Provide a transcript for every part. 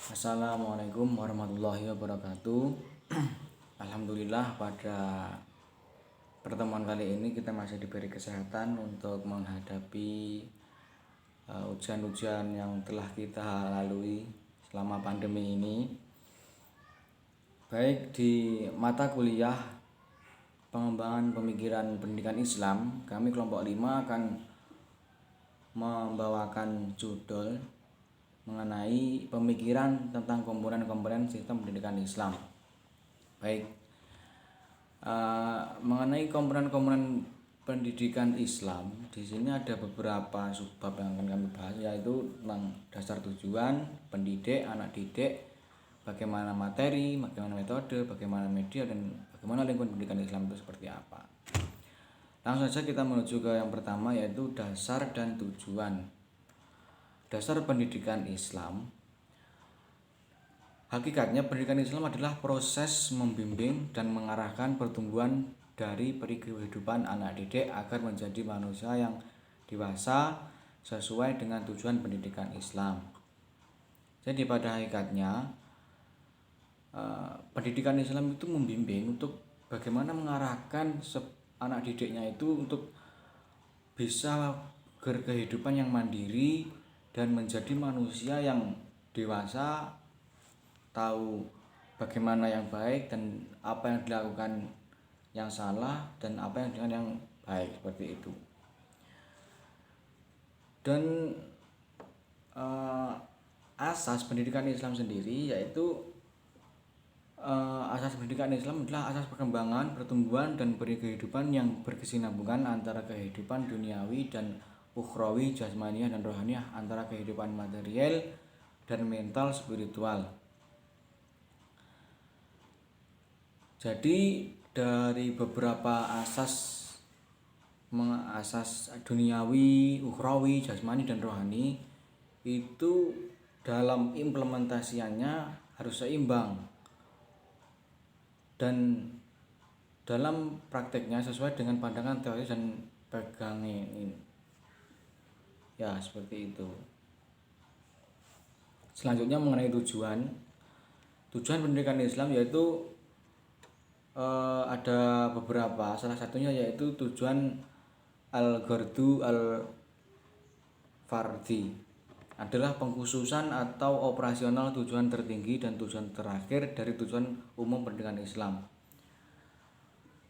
Assalamualaikum warahmatullahi wabarakatuh. Alhamdulillah pada pertemuan kali ini kita masih diberi kesehatan untuk menghadapi ujian-ujian yang telah kita lalui selama pandemi ini. Baik di mata kuliah pengembangan pemikiran pendidikan Islam, kami kelompok 5 akan membawakan judul mengenai pemikiran tentang komponen-komponen sistem pendidikan Islam. Baik, mengenai komponen-komponen pendidikan Islam, di sini ada beberapa subbab yang akan kami bahas, yaitu tentang dasar tujuan, pendidik, anak didik, bagaimana materi, bagaimana metode, bagaimana media, dan bagaimana lingkungan pendidikan Islam itu seperti apa. Langsung saja kita menuju ke yang pertama, yaitu dasar dan tujuan. Dasar pendidikan Islam. Hakikatnya pendidikan Islam adalah proses membimbing dan mengarahkan pertumbuhan dari kehidupan anak didik agar menjadi manusia yang dewasa sesuai dengan tujuan pendidikan Islam. Jadi pada hakikatnya pendidikan Islam itu membimbing untuk bagaimana mengarahkan anak didiknya itu untuk bisa berkehidupan yang mandiri dan menjadi manusia yang dewasa, tahu bagaimana yang baik dan apa yang dilakukan yang salah dan apa yang dilakukan yang baik, seperti itu. Dan asas pendidikan Islam sendiri yaitu asas pendidikan Islam adalah asas perkembangan, pertumbuhan dan kehidupan yang berkesinambungan antara kehidupan duniawi dan ukhrawi, jasmaniah dan rohaniah, antara kehidupan material dan mental spiritual. Jadi dari beberapa asas duniawi, ukhrawi, jasmani dan rohani itu dalam implementasiannya harus seimbang dan dalam prakteknya sesuai dengan pandangan teori dan pegangan. Ya, seperti itu. Selanjutnya mengenai tujuan pendidikan Islam yaitu ada beberapa. Salah satunya yaitu tujuan al-ghardu al-fardhi adalah pengkhususan atau operasional tujuan tertinggi dan tujuan terakhir dari tujuan umum pendidikan Islam.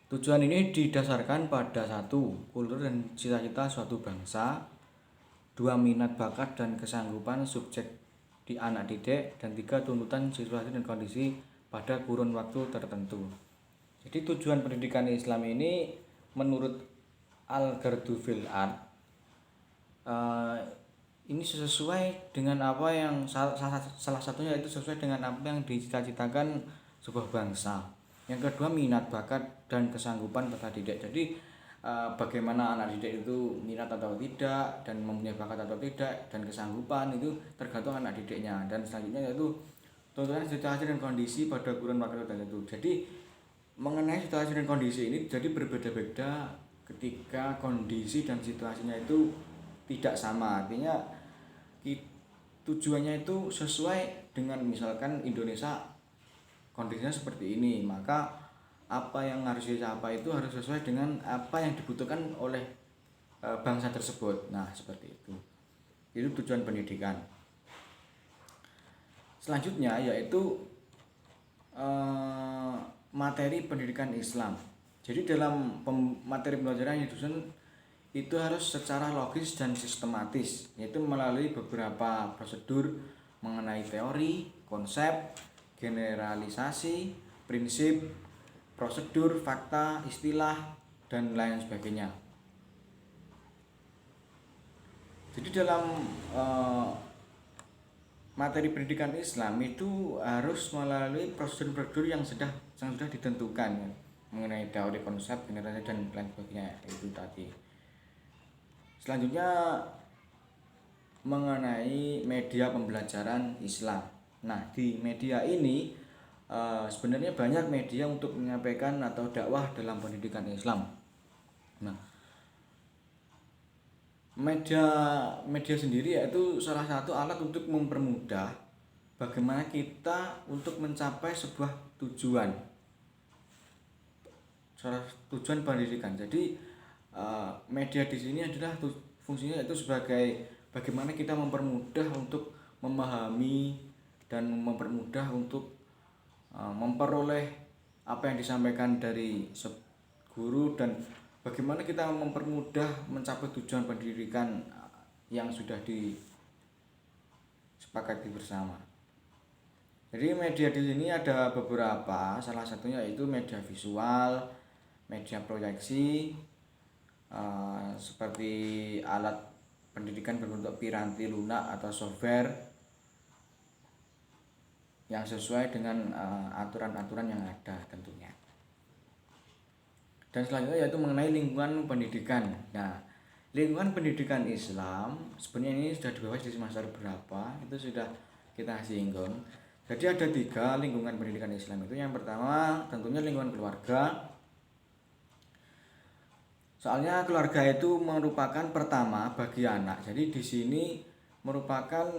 Tujuan ini didasarkan pada 1. Kultur dan cita-cita suatu bangsa, 2. Minat bakat dan kesanggupan subjek di anak didik, dan 3. Tuntutan situasi dan kondisi pada kurun waktu tertentu. Jadi tujuan pendidikan Islam ini menurut Al-Ghardu fil Ard ini sesuai dengan apa yang salah satunya itu sesuai dengan apa yang dicita-citakan sebuah bangsa. Yang kedua, minat bakat dan kesanggupan peserta didik. Jadi bagaimana anak didik itu minat atau tidak dan mempunyai bakat atau tidak dan kesanggupan itu tergantung anak didiknya. Dan selanjutnya yaitu tuntutan situasi dan kondisi pada kurun waktu tertentu. Jadi mengenai situasi dan kondisi ini jadi berbeda-beda ketika kondisi dan situasinya itu tidak sama. Artinya tujuannya itu sesuai dengan misalkan Indonesia kondisinya seperti ini, maka apa yang harus dicapai itu harus sesuai dengan apa yang dibutuhkan oleh bangsa tersebut. Nah, seperti itu. Itu tujuan pendidikan. Selanjutnya yaitu materi pendidikan Islam. Jadi dalam materi pembelajaran yang disusun itu harus secara logis dan sistematis, yaitu melalui beberapa prosedur mengenai teori, konsep, generalisasi, prinsip, prosedur, fakta, istilah, dan lain sebagainya. Jadi dalam materi pendidikan Islam itu harus melalui prosedur-prosedur yang sudah ditentukan ya, mengenai teori, konsep, generalisasi, dan lain sebagainya itu tadi. Selanjutnya mengenai media pembelajaran Islam. Nah, di media ini sebenarnya banyak media untuk menyampaikan atau dakwah dalam pendidikan Islam. Nah, media sendiri yaitu salah satu alat untuk mempermudah bagaimana kita untuk mencapai sebuah tujuan pendidikan. Jadi media di sini adalah fungsinya itu sebagai bagaimana kita mempermudah untuk memahami dan mempermudah untuk memperoleh apa yang disampaikan dari guru, dan bagaimana kita mempermudah mencapai tujuan pendidikan yang sudah disepakati bersama. Jadi media di sini ada beberapa, salah satunya yaitu media visual, media proyeksi, seperti alat pendidikan berbentuk piranti lunak atau software yang sesuai dengan aturan-aturan yang ada tentunya. Dan selanjutnya yaitu mengenai lingkungan pendidikan. Nah, lingkungan pendidikan Islam sebenarnya ini sudah dibahas di semester berapa, itu sudah kita singgung. Jadi ada 3 lingkungan pendidikan Islam itu. Yang pertama tentunya lingkungan keluarga. Soalnya keluarga itu merupakan pertama bagi anak. Jadi di sini merupakan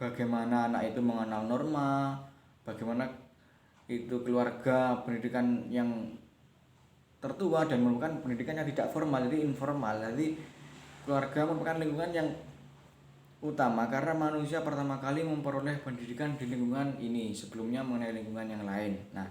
bagaimana anak itu mengenal norma, bagaimana itu keluarga pendidikan yang tertua dan merupakan pendidikan yang tidak formal, jadi informal. Jadi keluarga merupakan lingkungan yang utama karena manusia pertama kali memperoleh pendidikan di lingkungan ini, sebelumnya mengenai lingkungan yang lain. Nah,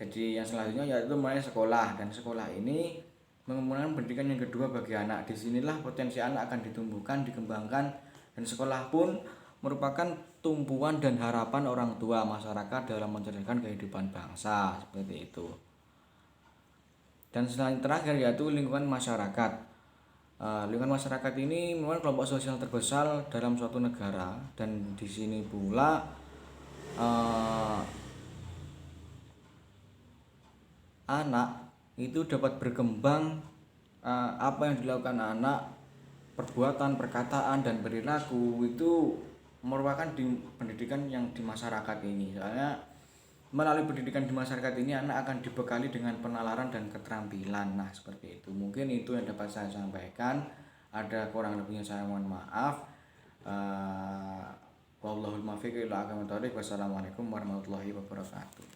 jadi yang selanjutnya yaitu mulai sekolah, dan sekolah ini mengembangkan pendidikan yang kedua bagi anak. Disinilah potensi anak akan ditumbuhkan, dikembangkan, dan sekolah pun merupakan tumpuan dan harapan orang tua masyarakat dalam mencerdaskan kehidupan bangsa, seperti itu. Dan selanjutnya terakhir yaitu lingkungan masyarakat. Lingkungan masyarakat ini merupakan kelompok sosial terbesar dalam suatu negara, dan di sini pula anak itu dapat berkembang, apa yang dilakukan anak, perbuatan, perkataan, dan perilaku itu merupakan pendidikan yang di masyarakat ini. Soalnya melalui pendidikan di masyarakat ini anak akan dibekali dengan penalaran dan keterampilan. Nah, seperti itu. Mungkin itu yang dapat saya sampaikan. Ada kurang lebihnya saya mohon maaf. Wallahul muwaffiq ila aqwamit thoriq. Wassalamualaikum warahmatullahi wabarakatuh.